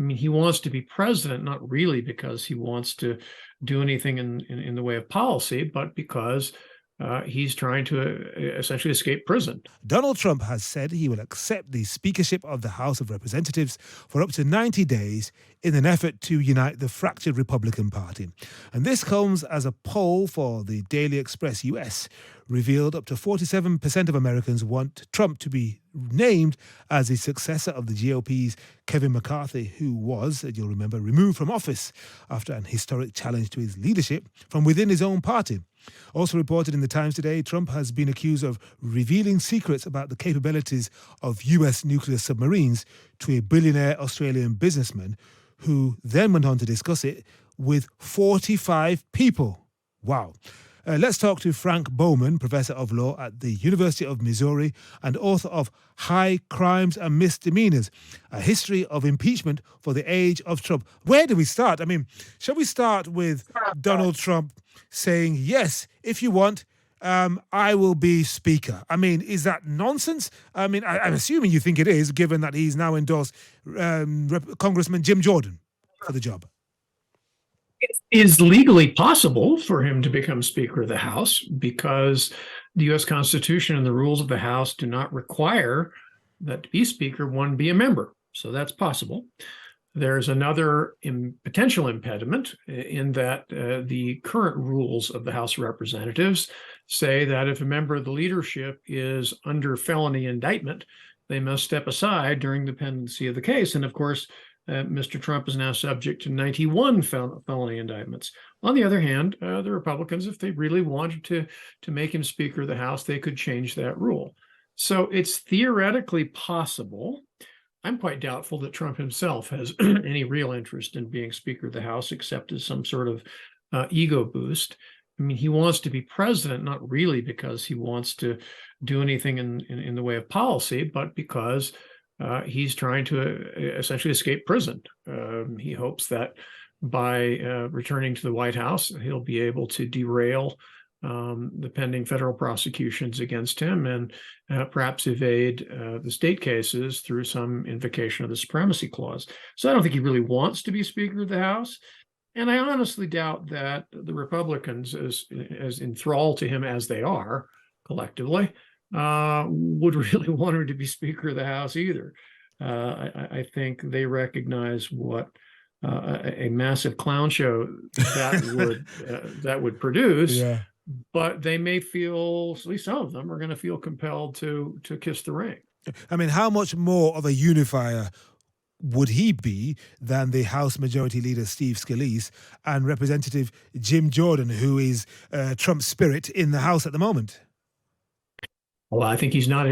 mean, he wants to be president, not really because he wants to do anything in the way of policy, but because he's trying to essentially escape prison. Donald Trump has said he will accept the speakership of the House of Representatives for up to 90 days in an effort to unite the fractured Republican Party. And this comes as a poll for the Daily Express US revealed up to 47% of Americans want Trump to be named as the successor of the GOP's Kevin McCarthy, who was, as you'll remember, removed from office after an historic challenge to his leadership from within his own party. Also reported in the Times today, Trump has been accused of revealing secrets about the capabilities of US nuclear submarines to a billionaire Australian businessman who then went on to discuss it with 45 people. Wow. Let's talk to Frank Bowman, Professor of Law at the University of Missouri and author of High Crimes and Misdemeanors, A History of Impeachment for the Age of Trump. Where do we start? I mean, shall we start with Donald Trump saying, yes, if you want, I will be Speaker? I mean, is that nonsense? I mean, I'm assuming you think it is, given that he's now endorsed Congressman Jim Jordan for the job. It is legally possible for him to become Speaker of the House because the U.S. Constitution and the rules of the House do not require that to be Speaker, one be a member. So that's possible. There's another potential impediment in that the current rules of the House of Representatives say that if a member of the leadership is under felony indictment, they must step aside during the pendency of the case. And of course, Mr. Trump is now subject to 91 felony indictments. On the other hand, the Republicans, if they really wanted to make him Speaker of the House, they could change that rule. So it's theoretically possible. I'm quite doubtful that Trump himself has any real interest in being Speaker of the House, except as some sort of ego boost. I mean, he wants to be president, not really because he wants to do anything in the way of policy, but because he's trying to essentially escape prison. He hopes that by returning to the White House, he'll be able to derail the pending federal prosecutions against him and perhaps evade the state cases through some invocation of the Supremacy Clause. So I don't think he really wants to be Speaker of the House. And I honestly doubt that the Republicans, as enthralled to him as they are collectively, would really want him to be Speaker of the House either. I think they recognize what a massive clown show that would produce. Yeah. But they may feel, at least some of them, are going to feel compelled to kiss the ring. I mean, how much more of a unifier would he be than the House Majority Leader Steve Scalise and Representative Jim Jordan, who is Trump's spirit in the House at the moment? Well, I think he's not.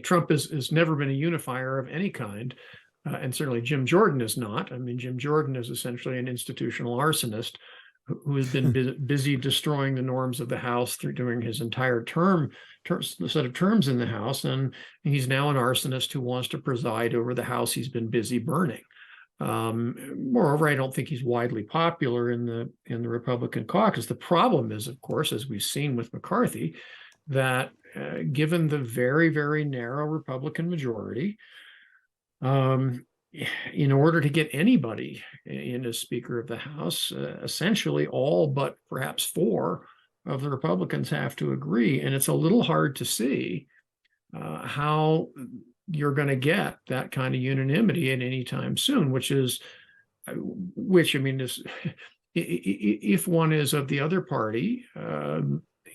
Trump has never been a unifier of any kind, and certainly Jim Jordan is not. I mean, Jim Jordan is essentially an institutional arsonist who has been busy destroying the norms of the House during his entire set of terms in the House, and he's now an arsonist who wants to preside over the House he's been busy burning. Moreover, I don't think he's widely popular in the Republican caucus. The problem is, of course, as we've seen with McCarthy, that given the very, very narrow Republican majority, in order to get anybody in as Speaker of the House, essentially all but perhaps 4 of the Republicans have to agree. And it's a little hard to see how you're going to get that kind of unanimity at any time soon, which is, if one is of the other party,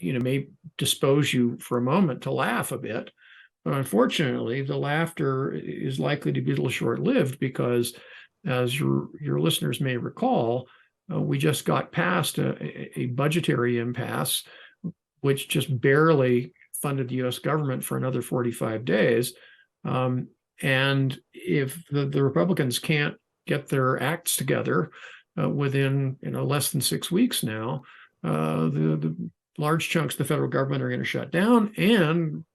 may dispose you for a moment to laugh a bit. But unfortunately, the laughter is likely to be a little short-lived because, as your listeners may recall, we just got past a budgetary impasse, which just barely funded the U.S. government for another 45 days. And if the Republicans can't get their acts together within less than 6 weeks now, the large chunks of the federal government are going to shut down, and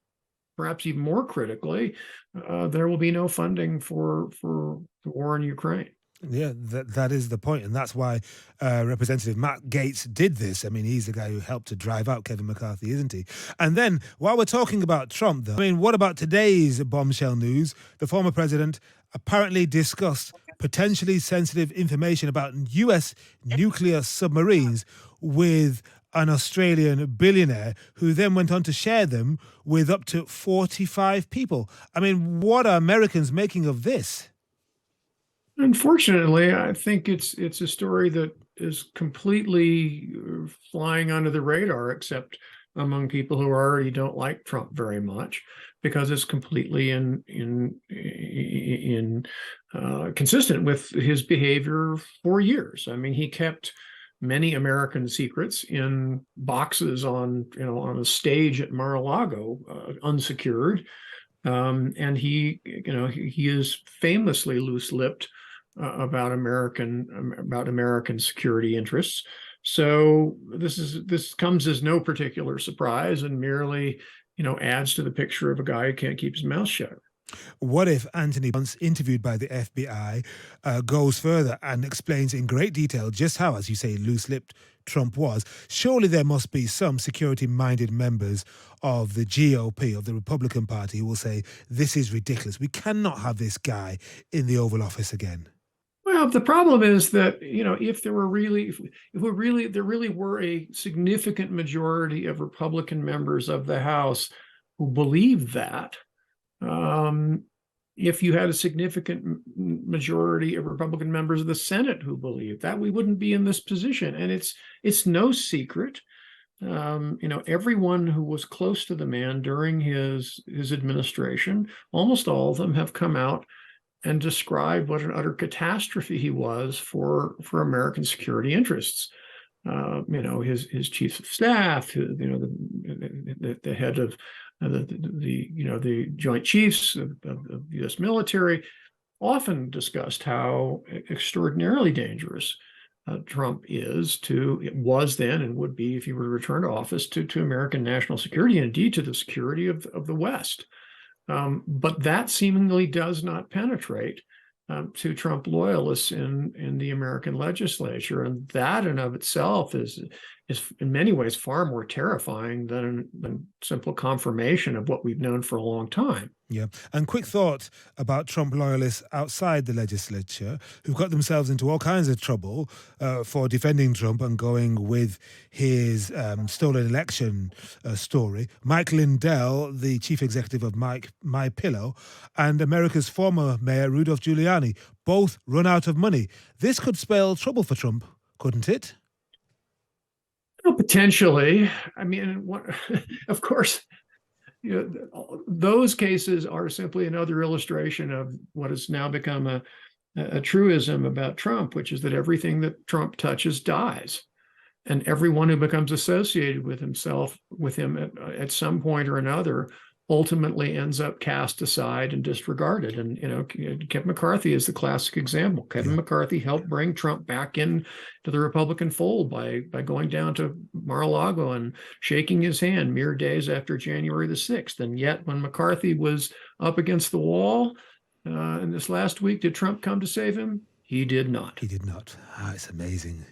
perhaps even more critically, there will be no funding for the war in Ukraine. Yeah, that is the point. And that's why Representative Matt Gaetz did this. I mean, he's the guy who helped to drive out Kevin McCarthy, isn't he? And then, while we're talking about Trump, though, I mean, what about today's bombshell news? The former president apparently discussed potentially sensitive information about US nuclear submarines with an Australian billionaire who then went on to share them with up to 45 people. I mean, what are Americans making of this? Unfortunately, I think it's a story that is completely flying under the radar, except among people who already don't like Trump very much, because it's completely in consistent with his behavior for years. I mean, he kept many American secrets in boxes on a stage at Mar-a-Lago, unsecured. And he is famously loose-lipped about American security interests. So this comes as no particular surprise, and merely adds to the picture of a guy who can't keep his mouth shut. What if Anthony, once interviewed by the FBI, goes further and explains in great detail just how, as you say, loose lipped Trump was? Surely there must be some security minded members of the GOP, of the Republican Party, who will say, this is ridiculous. We cannot have this guy in the Oval Office again. Well, the problem is that, if there really were a significant majority of Republican members of the House who believed that, if you had a significant majority of Republican members of the Senate who believed that, we wouldn't be in this position. And it's no secret. Everyone who was close to the man during his administration, almost all of them have come out and described what an utter catastrophe he was for American security interests. His chiefs of staff, the head of the Joint Chiefs of the U.S. military, often discussed how extraordinarily dangerous Trump was then and would be if he were to return to office to American national security, and indeed to the security of the West. But that seemingly does not penetrate to Trump loyalists in the American legislature, and that in of itself is in many ways far more terrifying than simple confirmation of what we've known for a long time. Yeah. And quick thought about Trump loyalists outside the legislature who've got themselves into all kinds of trouble for defending Trump and going with his stolen election story. Mike Lindell, the chief executive of My Pillow, and America's former mayor, Rudolph Giuliani, both run out of money. This could spell trouble for Trump, couldn't it? Well, potentially. I mean, of course, those cases are simply another illustration of what has now become a truism about Trump, which is that everything that Trump touches dies, and everyone who becomes associated with him at some point or another ultimately ends up cast aside and disregarded. And Kevin McCarthy is the classic example. Kevin McCarthy helped bring Trump back in to the Republican fold by going down to Mar-a-Lago and shaking his hand mere days after January the 6th. And yet when McCarthy was up against the wall in this last week, did Trump come to save him? He did not. He did not. It's amazing.